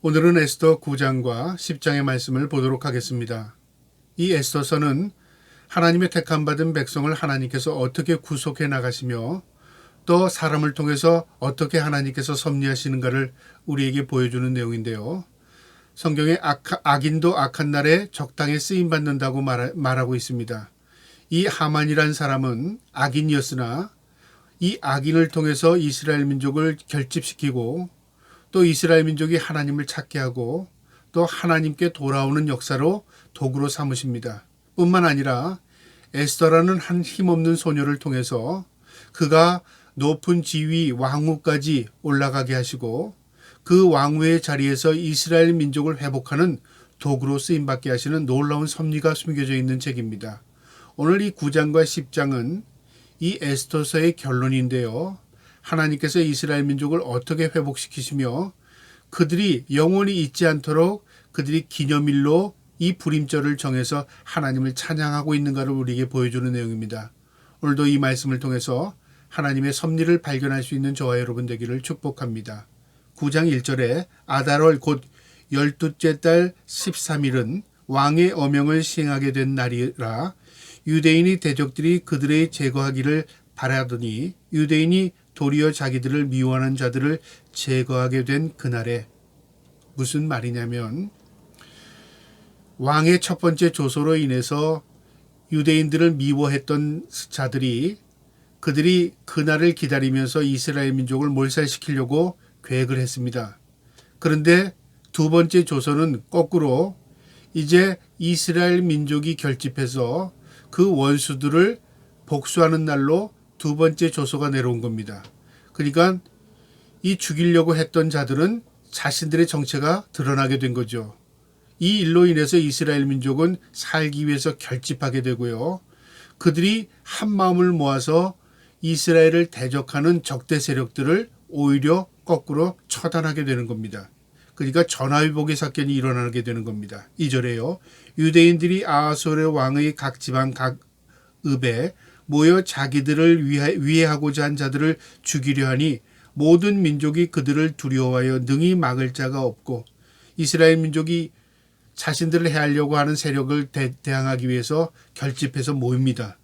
오늘은 에스더 9장과 10장의 말씀을 보도록 하겠습니다. 이 에스더서는 하나님의 택함받은 백성을 하나님께서 어떻게 구속해 나가시며 또 사람을 통해서 어떻게 하나님께서 섭리하시는가를 우리에게 보여주는 내용인데요. 성경에 악인도 악한 날에 적당히 쓰임받는다고 말하고 있습니다. 이 하만이란 사람은 악인이었으나 이 악인을 통해서 이스라엘 민족을 결집시키고 또 이스라엘 민족이 하나님을 찾게 하고 또 하나님께 돌아오는 역사로 도구로 삼으십니다. 뿐만 아니라 에스더라는 한 힘없는 소녀를 통해서 그가 높은 지위 왕후까지 올라가게 하시고 그 왕후의 자리에서 이스라엘 민족을 회복하는 도구로 쓰임받게 하시는 놀라운 섭리가 숨겨져 있는 책입니다. 오늘 이 9장과 10장은 이 에스더서의 결론인데요. 하나님께서 이스라엘 민족을 어떻게 회복시키시며 그들이 영원히 잊지 않도록 그들이 기념일로 이 불임절을 정해서 하나님을 찬양하고 있는가를 우리에게 보여주는 내용입니다. 오늘도 이 말씀을 통해서 하나님의 섭리를 발견할 수 있는 저와 여러분 되기를 축복합니다. 9장 1절에 아달월 곧 12째 달 13일은 왕의 어명을 시행하게 된 날이라 유대인이 대적들이 그들의 제거하기를 바라더니 유대인이 도리어 자기들을 미워하는 자들을 제거하게 된 그날에 무슨 말이냐면 왕의 첫 번째 조소로 인해서 유대인들을 미워했던 자들이 그들이 그날을 기다리면서 이스라엘 민족을 몰살시키려고 계획을 했습니다. 그런데 두 번째 조소는 거꾸로 이제 이스라엘 민족이 결집해서 그 원수들을 복수하는 날로 두 번째 조소가 내려온 겁니다. 그러니까 이 죽이려고 했던 자들은 자신들의 정체가 드러나게 된 거죠. 이 일로 인해서 이스라엘 민족은 살기 위해서 결집하게 되고요. 그들이 한 마음을 모아서 이스라엘을 대적하는 적대 세력들을 오히려 거꾸로 처단하게 되는 겁니다. 그러니까 전화위복의 사건이 일어나게 되는 겁니다. 2절에요. 유대인들이 아하수르 왕의 각 지방 각 읍에 모여 자기들을 위해하고자 한 자들을 죽이려 하니 모든 민족이 그들을 두려워하여 능히 막을 자가 없고 이스라엘 민족이 자신들을 해하려고 하는 세력을 대항하기 위해서 결집해서 모입니다.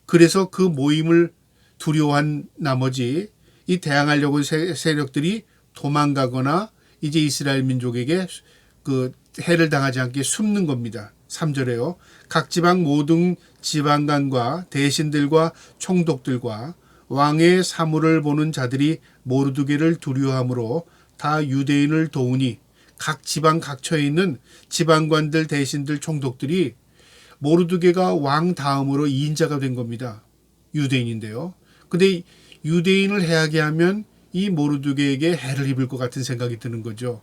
그래서 그 모임을 두려워한 나머지 이 대항하려고 세력들이 도망가거나 이제 이스라엘 민족에게 그 해를 당하지 않게 숨는 겁니다. 3절에요. 각 지방 모든 지방관과 대신들과 총독들과 왕의 사물을 보는 자들이 모르드게를 두려워하므로 다 유대인을 도우니 각 지방 각처에 있는 지방관들 대신들 총독들이 모르드게가 왕 다음으로 2인자가 된 겁니다. 유대인인데요. 근데 유대인을 해하게 하면 이 모르드게에게 해를 입을 것 같은 생각이 드는 거죠.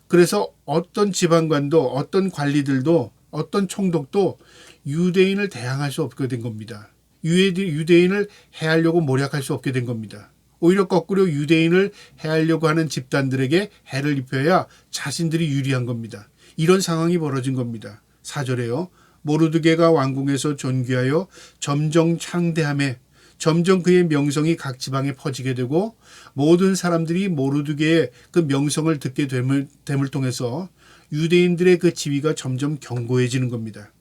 그래서 어떤 지방관도 어떤 관리들도 어떤 총독도 유대인을 대항할 수 없게 된 겁니다. 유대인을 해하려고 모략할 수 없게 된 겁니다. 오히려 거꾸로 유대인을 해하려고 하는 집단들에게 해를 입혀야 자신들이 유리한 겁니다. 이런 상황이 벌어진 겁니다. 4절에요. 모르드게가 왕궁에서 존귀하여 점점 창대함에 점점 그의 명성이 각 지방에 퍼지게 되고 모든 사람들이 모르드게의 그 명성을 듣게 됨을 통해서 유대인들의 그 지위가 점점 견고해지는 겁니다.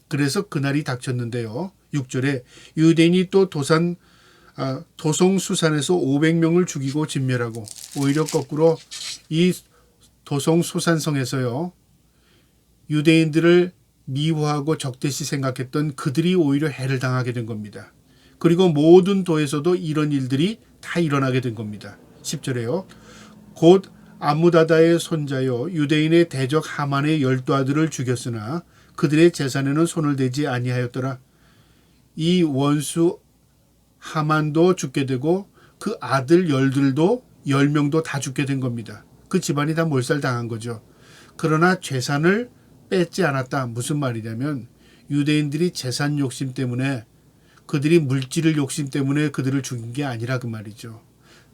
그래서 그날이 닥쳤는데요. 6절에 유대인이 또 도송수산에서 500명을 죽이고 진멸하고 오히려 거꾸로 이 도송수산성에서요. 유대인들을 미워하고 적대시 생각했던 그들이 오히려 해를 당하게 된 겁니다. 그리고 모든 도에서도 이런 일들이 다 일어나게 된 겁니다. 10절에요. 곧 아무다다의 손자요 유대인의 대적 하만의 12아들을 죽였으나 그들의 재산에는 손을 대지 아니하였더라. 이 원수 하만도 죽게 되고 그 아들 10명도 다 죽게 된 겁니다. 그 집안이 다 몰살당한 거죠. 그러나 재산을 뺏지 않았다. 무슨 말이냐면 유대인들이 재산 욕심 때문에 그들이 물질을 욕심 때문에 그들을 죽인 게 아니라 그 말이죠.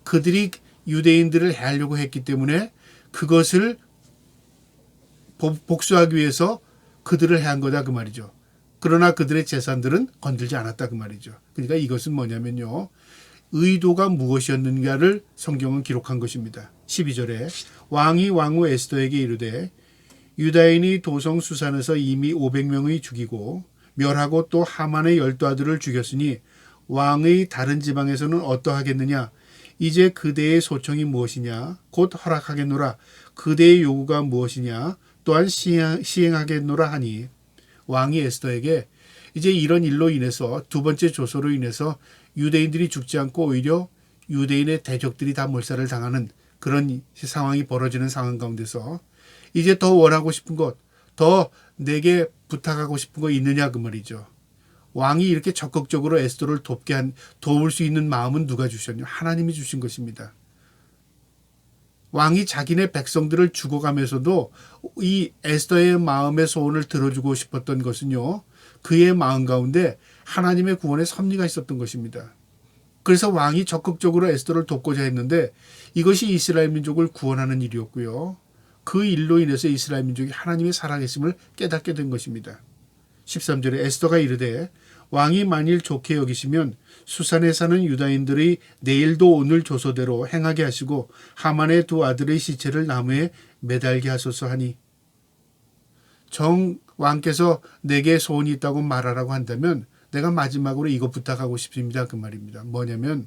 그들이 유대인들을 해하려고 했기 때문에 그것을 복수하기 위해서 그들을 해한 거다 그 말이죠. 그러나 그들의 재산들은 건들지 않았다 그 말이죠. 그러니까 이것은 뭐냐면요. 의도가 무엇이었는가를 성경은 기록한 것입니다. 12절에 왕이 왕후 에스더에게 이르되 유다인이 도성 수산에서 이미 500명의 죽이고 멸하고 또 하만의 12아들을 죽였으니 왕의 다른 지방에서는 어떠하겠느냐. 이제 그대의 소청이 무엇이냐. 곧 허락하겠노라. 그대의 요구가 무엇이냐. 또한 시행하겠노라 하니 왕이 에스더에게 이제 이런 일로 인해서 두 번째 조소로 인해서 유대인들이 죽지 않고 오히려 유대인의 대적들이 다 몰살을 당하는 그런 상황이 벌어지는 상황 가운데서 이제 더 원하고 싶은 것, 더 내게 부탁하고 싶은 거 있느냐 그 말이죠. 왕이 이렇게 적극적으로 에스더를 도울 수 있는 마음은 누가 주셨냐? 하나님이 주신 것입니다. 왕이 자기네 백성들을 죽어가면서도 이 에스더의 마음의 소원을 들어주고 싶었던 것은요. 그의 마음 가운데 하나님의 구원의 섭리가 있었던 것입니다. 그래서 왕이 적극적으로 에스더를 돕고자 했는데 이것이 이스라엘 민족을 구원하는 일이었고요. 그 일로 인해서 이스라엘 민족이 하나님의 살아계심을 깨닫게 된 것입니다. 13절에 에스더가 이르되 왕이 만일 좋게 여기시면 수산에 사는 유다인들이 내일도 오늘 조서대로 행하게 하시고 하만의 두 아들의 시체를 나무에 매달게 하소서 하니 정 왕께서 내게 소원이 있다고 말하라고 한다면 내가 마지막으로 이거 부탁하고 싶습니다. 그 말입니다. 뭐냐면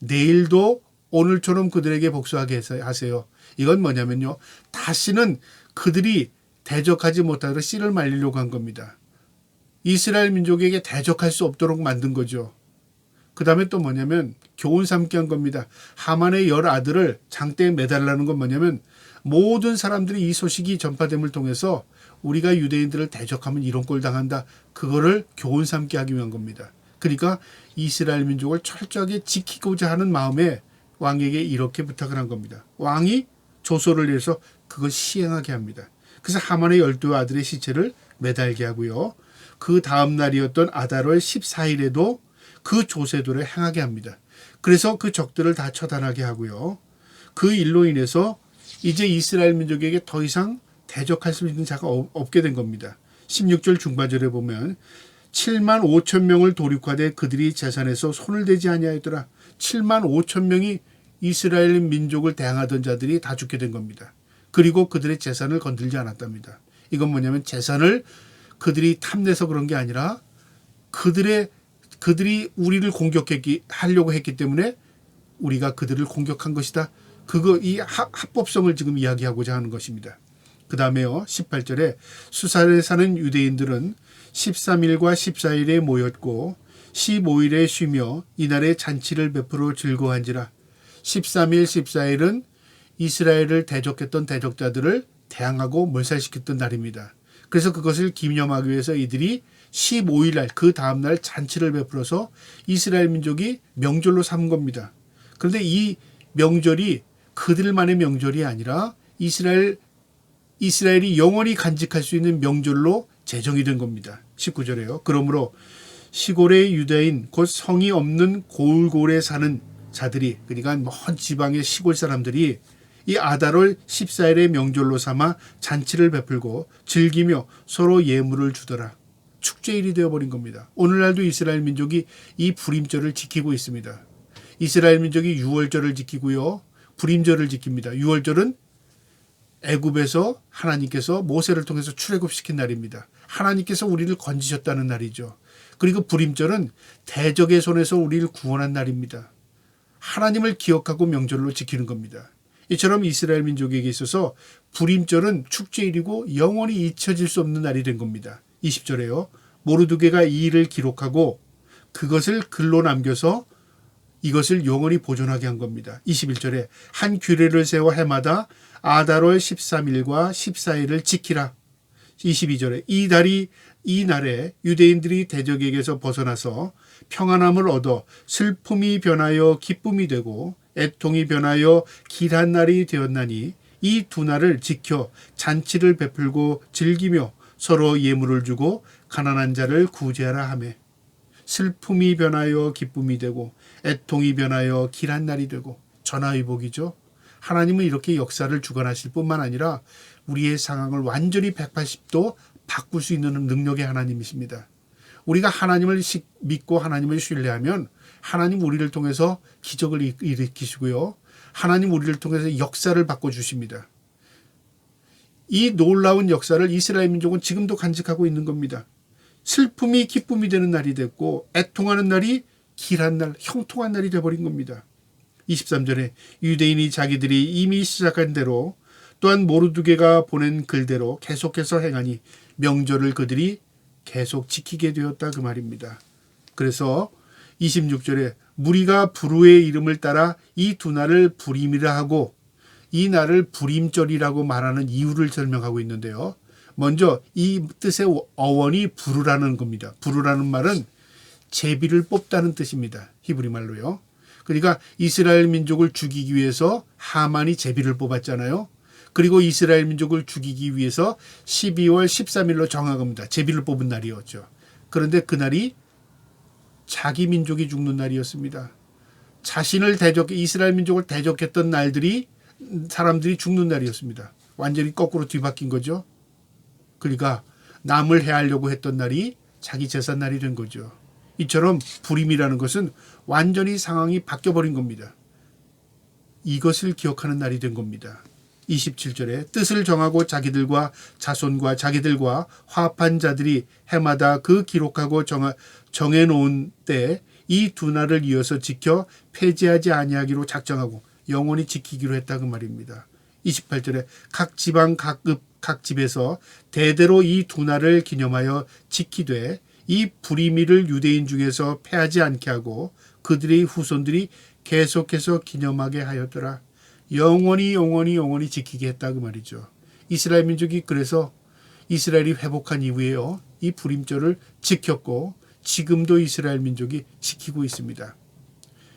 내일도 오늘처럼 그들에게 복수하게 하세요. 이건 뭐냐면요. 다시는 그들이 대적하지 못하도록 씨를 말리려고 한 겁니다. 이스라엘 민족에게 대적할 수 없도록 만든 거죠. 그 다음에 또 뭐냐면 교훈 삼게 한 겁니다. 하만의 10아들을 장대에 매달라는 건 뭐냐면 모든 사람들이 이 소식이 전파됨을 통해서 우리가 유대인들을 대적하면 이런 꼴 당한다. 그거를 교훈 삼게 하기 위한 겁니다. 그러니까 이스라엘 민족을 철저하게 지키고자 하는 마음에 왕에게 이렇게 부탁을 한 겁니다. 왕이 조소를 내서 그걸 시행하게 합니다. 그래서 하만의 12아들의 시체를 매달게 하고요. 그 다음 날이었던 아달월 14일에도 그 조세도를 행하게 합니다. 그래서 그 적들을 다 처단하게 하고요. 그 일로 인해서 이제 이스라엘 민족에게 더 이상 대적할 수 있는 자가 없게 된 겁니다. 16절 중반절에 보면 7만 5천 명을 도륙하되 그들이 재산에서 손을 대지 아니하였더라. 7만 5천 명이 이스라엘 민족을 대항하던 자들이 다 죽게 된 겁니다. 그리고 그들의 재산을 건들지 않았답니다. 이건 뭐냐면 재산을 그들이 탐내서 그런 게 아니라 그들이 우리를 하려고 했기 때문에 우리가 그들을 공격한 것이다. 이 합법성을 지금 이야기하고자 하는 것입니다. 그 다음에요. 18절에 수산에 사는 유대인들은 13일과 14일에 모였고 15일에 쉬며 이날에 잔치를 베풀어 즐거워한지라. 13일, 14일은 이스라엘을 대적했던 대적자들을 대항하고 몰살시켰던 날입니다. 그래서 그것을 기념하기 위해서 이들이 15일날 그 다음날 잔치를 베풀어서 이스라엘 민족이 명절로 삼은 겁니다. 그런데 이 명절이 그들만의 명절이 아니라 이스라엘이 영원히 간직할 수 있는 명절로 제정이 된 겁니다. 19절에요. 그러므로 시골의 유대인 곧 성이 없는 고을골에 사는 자들이 그러니까 먼 지방의 시골 사람들이 이 아달월 14일의 명절로 삼아 잔치를 베풀고 즐기며 서로 예물을 주더라. 축제일이 되어버린 겁니다. 오늘날도 이스라엘 민족이 이 불임절을 지키고 있습니다. 이스라엘 민족이 유월절을 지키고요. 불임절을 지킵니다. 유월절은 애굽에서 하나님께서 모세를 통해서 출애굽시킨 날입니다. 하나님께서 우리를 건지셨다는 날이죠. 그리고 불임절은 대적의 손에서 우리를 구원한 날입니다. 하나님을 기억하고 명절로 지키는 겁니다. 이처럼 이스라엘 민족에게 있어서 불임절은 축제일이고 영원히 잊혀질 수 없는 날이 된 겁니다. 20절에요. 모르드게가 이 일을 기록하고 그것을 글로 남겨서 이것을 영원히 보존하게 한 겁니다. 21절에 한 규례를 세워 해마다 아달월 13일과 14일을 지키라. 22절에 이 날에 유대인들이 대적에게서 벗어나서 평안함을 얻어 슬픔이 변하여 기쁨이 되고 애통이 변하여 길한 날이 되었나니 이 두 날을 지켜 잔치를 베풀고 즐기며 서로 예물을 주고 가난한 자를 구제하라 하매 슬픔이 변하여 기쁨이 되고 애통이 변하여 길한 날이 되고 전화위복이죠. 하나님은 이렇게 역사를 주관하실 뿐만 아니라 우리의 상황을 완전히 180도 바꿀 수 있는 능력의 하나님이십니다. 우리가 하나님을 믿고 하나님을 신뢰하면 하나님 우리를 통해서 기적을 일으키시고요. 하나님 우리를 통해서 역사를 바꿔주십니다. 이 놀라운 역사를 이스라엘 민족은 지금도 간직하고 있는 겁니다. 슬픔이 기쁨이 되는 날이 됐고 애통하는 날이 길한 날, 형통한 날이 되어버린 겁니다. 23절에 유대인이 자기들이 이미 시작한 대로 또한 모르드게가 보낸 글대로 계속해서 행하니 명절을 그들이 계속 지키게 되었다 그 말입니다. 그래서 26절에 무리가 부르의 이름을 따라 이 두 날을 부림이라 하고 이 날을 부림절이라고 말하는 이유를 설명하고 있는데요. 먼저 이 뜻의 어원이 부르라는 겁니다. 부르라는 말은 제비를 뽑다는 뜻입니다. 히브리 말로요. 그러니까 이스라엘 민족을 죽이기 위해서 하만이 제비를 뽑았잖아요. 그리고 이스라엘 민족을 죽이기 위해서 12월 13일로 정한 겁니다. 제비를 뽑은 날이었죠. 그런데 그날이 자기 민족이 죽는 날이었습니다. 자신을 이스라엘 민족을 대적했던 날들이 사람들이 죽는 날이었습니다. 완전히 거꾸로 뒤바뀐 거죠. 그러니까 남을 해하려고 했던 날이 자기 제삿 날이 된 거죠. 이처럼 불임이라는 것은 완전히 상황이 바뀌어버린 겁니다. 이것을 기억하는 날이 된 겁니다. 27절에 뜻을 정하고 자기들과 자손과 자기들과 화합한 자들이 해마다 그 기록하고 정해놓은 때 이 두 날을 이어서 지켜 폐지하지 아니하기로 작정하고 영원히 지키기로 했다 그 말입니다. 28절에 각 지방 각 집에서 대대로 이 두 날을 기념하여 지키되 이 불임일을 유대인 중에서 패하지 않게 하고 그들의 후손들이 계속해서 기념하게 하였더라. 영원히 지키게 했다 그 말이죠. 이스라엘 민족이 그래서 이스라엘이 회복한 이후에요. 이 불임절을 지켰고 지금도 이스라엘 민족이 지키고 있습니다.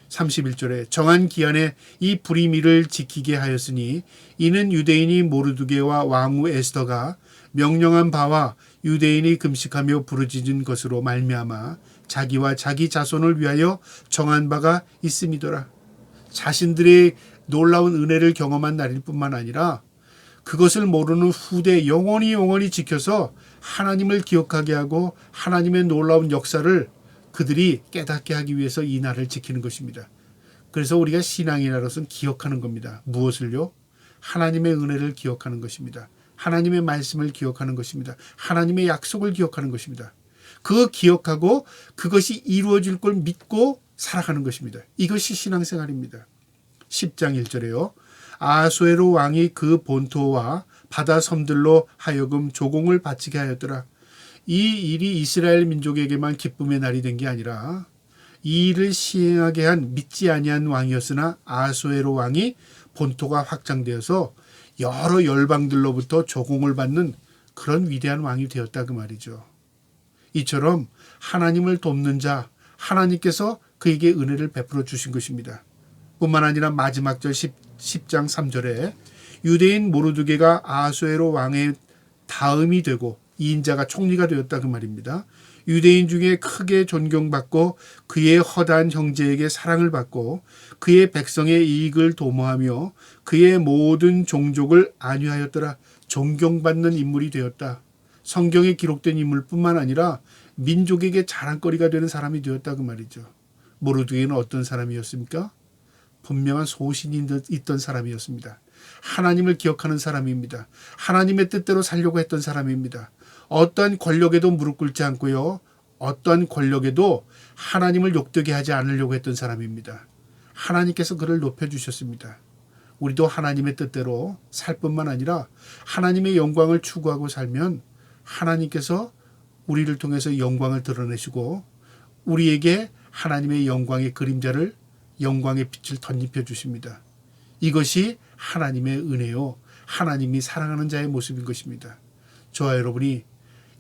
31절에 정한 기한에 이 불임일을 지키게 하였으니 이는 유대인이 모르드게와 왕후 에스더가 명령한 바와 유대인이 금식하며 부르짖은 것으로 말미암아 자기와 자기 자손을 위하여 정한 바가 있음이더라. 자신들의 놀라운 은혜를 경험한 날일 뿐만 아니라 그것을 모르는 후대 영원히 지켜서 하나님을 기억하게 하고 하나님의 놀라운 역사를 그들이 깨닫게 하기 위해서 이 날을 지키는 것입니다. 그래서 우리가 신앙의 날로서는 기억하는 겁니다. 무엇을요? 하나님의 은혜를 기억하는 것입니다. 하나님의 말씀을 기억하는 것입니다. 하나님의 약속을 기억하는 것입니다. 그거 기억하고 그것이 이루어질 걸 믿고 살아가는 것입니다. 이것이 신앙생활입니다. 10장 1절에요. 아수에로 왕이 그 본토와 바다 섬들로 하여금 조공을 바치게 하였더라. 이 일이 이스라엘 민족에게만 기쁨의 날이 된 게 아니라 이 일을 시행하게 한 믿지 아니한 왕이었으나 아수에로 왕이 본토가 확장되어서 여러 열방들로부터 조공을 받는 그런 위대한 왕이 되었다 그 말이죠. 이처럼 하나님을 돕는 자 하나님께서 그에게 은혜를 베풀어 주신 것입니다. 뿐만 아니라 마지막 절 10장 3절에 유대인 모르드게가 아수에로 왕의 다음이 되고 이인자가 총리가 되었다 그 말입니다. 유대인 중에 크게 존경받고 그의 허다한 형제에게 사랑을 받고 그의 백성의 이익을 도모하며 그의 모든 종족을 안위하였더라. 존경받는 인물이 되었다. 성경에 기록된 인물뿐만 아니라 민족에게 자랑거리가 되는 사람이 되었다 그 말이죠. 모르드게는 어떤 사람이었습니까? 분명한 소신이 있던 사람이었습니다. 하나님을 기억하는 사람입니다. 하나님의 뜻대로 살려고 했던 사람입니다. 어떠한 권력에도 무릎 꿇지 않고요. 어떠한 권력에도 하나님을 욕되게 하지 않으려고 했던 사람입니다. 하나님께서 그를 높여주셨습니다. 우리도 하나님의 뜻대로 살 뿐만 아니라 하나님의 영광을 추구하고 살면 하나님께서 우리를 통해서 영광을 드러내시고 우리에게 하나님의 영광의 그림자를 영광의 빛을 덧입혀 주십니다. 이것이 하나님의 은혜요. 하나님이 사랑하는 자의 모습인 것입니다. 저와 여러분이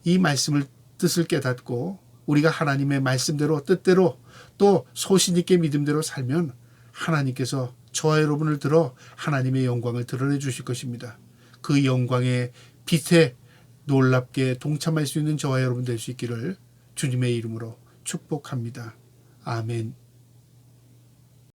이 말씀을 뜻을 깨닫고 우리가 하나님의 말씀대로 뜻대로 또 소신 있게 믿음대로 살면 하나님께서 저와 여러분을 들어 하나님의 영광을 드러내 주실 것입니다. 그 영광의 빛에 놀랍게 동참할 수 있는 저와 여러분 될 수 있기를 주님의 이름으로 축복합니다. 아멘.